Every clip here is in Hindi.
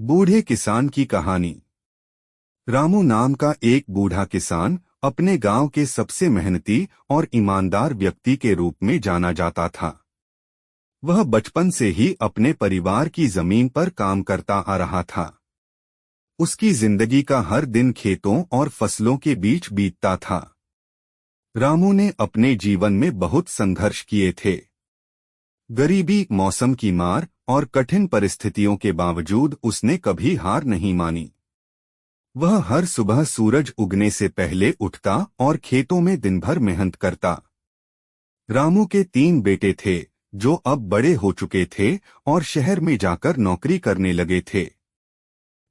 बूढ़े किसान की कहानी। रामू नाम का एक बूढ़ा किसान अपने गांव के सबसे मेहनती और ईमानदार व्यक्ति के रूप में जाना जाता था। वह बचपन से ही अपने परिवार की जमीन पर काम करता आ रहा था। उसकी जिंदगी का हर दिन खेतों और फसलों के बीच बीतता था। रामू ने अपने जीवन में बहुत संघर्ष किए थे। गरीबी, मौसम की मार और कठिन परिस्थितियों के बावजूद उसने कभी हार नहीं मानी। वह हर सुबह सूरज उगने से पहले उठता और खेतों में दिन भर मेहनत करता। रामू के 3 बेटे थे जो अब बड़े हो चुके थे और शहर में जाकर नौकरी करने लगे थे।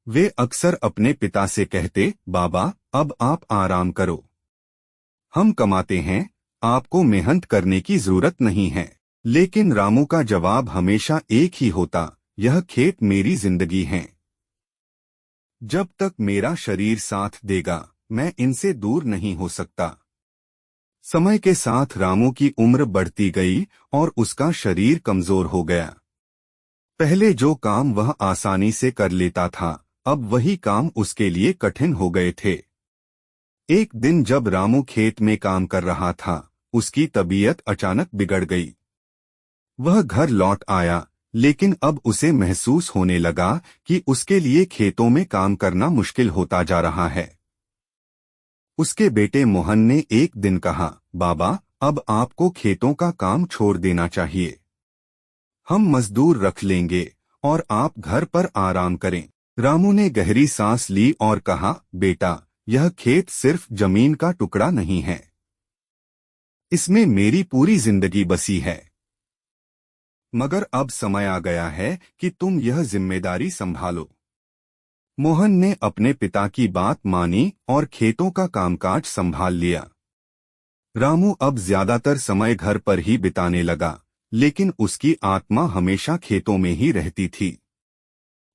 वे अक्सर अपने पिता से कहते, बाबा, अब आप आराम करो, हम कमाते हैं, आपको मेहनत करने की जरूरत नहीं है। लेकिन रामू का जवाब हमेशा एक ही होता, यह खेत मेरी जिंदगी है। जब तक मेरा शरीर साथ देगा, मैं इनसे दूर नहीं हो सकता। समय के साथ रामू की उम्र बढ़ती गई और उसका शरीर कमजोर हो गया। पहले जो काम वह आसानी से कर लेता था, अब वही काम उसके लिए कठिन हो गए थे। एक दिन जब रामू खेत में काम कर रहा था, उसकी तबीयत अचानक बिगड़ गई। वह घर लौट आया, लेकिन अब उसे महसूस होने लगा कि उसके लिए खेतों में काम करना मुश्किल होता जा रहा है। उसके बेटे मोहन ने एक दिन कहा, बाबा, अब आपको खेतों का काम छोड़ देना चाहिए। हम मजदूर रख लेंगे और आप घर पर आराम करें। रामू ने गहरी सांस ली और कहा, बेटा, यह खेत सिर्फ जमीन का टुकड़ा नहीं है, इसमें मेरी पूरी जिंदगी बसी है। मगर अब समय आ गया है कि तुम यह जिम्मेदारी संभालो। मोहन ने अपने पिता की बात मानी और खेतों का कामकाज संभाल लिया। रामू अब ज्यादातर समय घर पर ही बिताने लगा, लेकिन उसकी आत्मा हमेशा खेतों में ही रहती थी।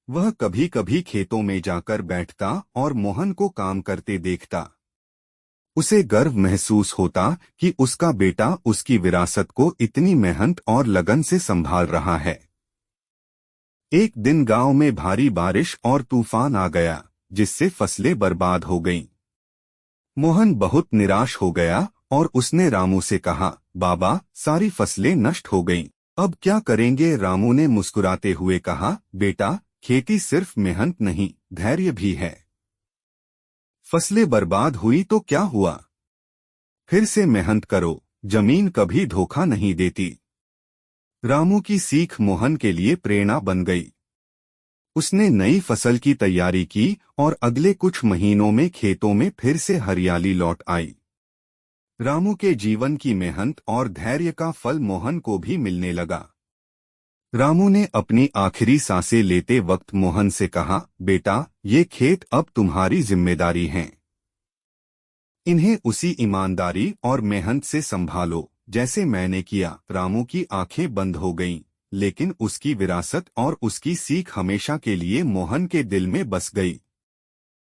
वह कभी कभी खेतों में जाकर बैठता और मोहन को काम करते देखता। उसे गर्व महसूस होता कि उसका बेटा उसकी विरासत को इतनी मेहनत और लगन से संभाल रहा है। एक दिन गांव में भारी बारिश और तूफान आ गया, जिससे फसलें बर्बाद हो गईं। मोहन बहुत निराश हो गया और उसने रामू से कहा, बाबा, सारी फसलें नष्ट हो गईं, अब क्या करेंगे? रामू ने मुस्कुराते हुए कहा, बेटा, खेती सिर्फ मेहनत नहीं, धैर्य भी है। फसलें बर्बाद हुई तो क्या हुआ? फिर से मेहनत करो, जमीन कभी धोखा नहीं देती। रामू की सीख मोहन के लिए प्रेरणा बन गई। उसने नई फसल की तैयारी की और अगले कुछ महीनों में खेतों में फिर से हरियाली लौट आई। रामू के जीवन की मेहनत और धैर्य का फल मोहन को भी मिलने लगा। रामू ने अपनी आखिरी सांसें लेते वक्त मोहन से कहा, बेटा, ये खेत अब तुम्हारी जिम्मेदारी हैं। इन्हें उसी ईमानदारी और मेहनत से संभालो जैसे मैंने किया। रामू की आंखें बंद हो गईं, लेकिन उसकी विरासत और उसकी सीख हमेशा के लिए मोहन के दिल में बस गई।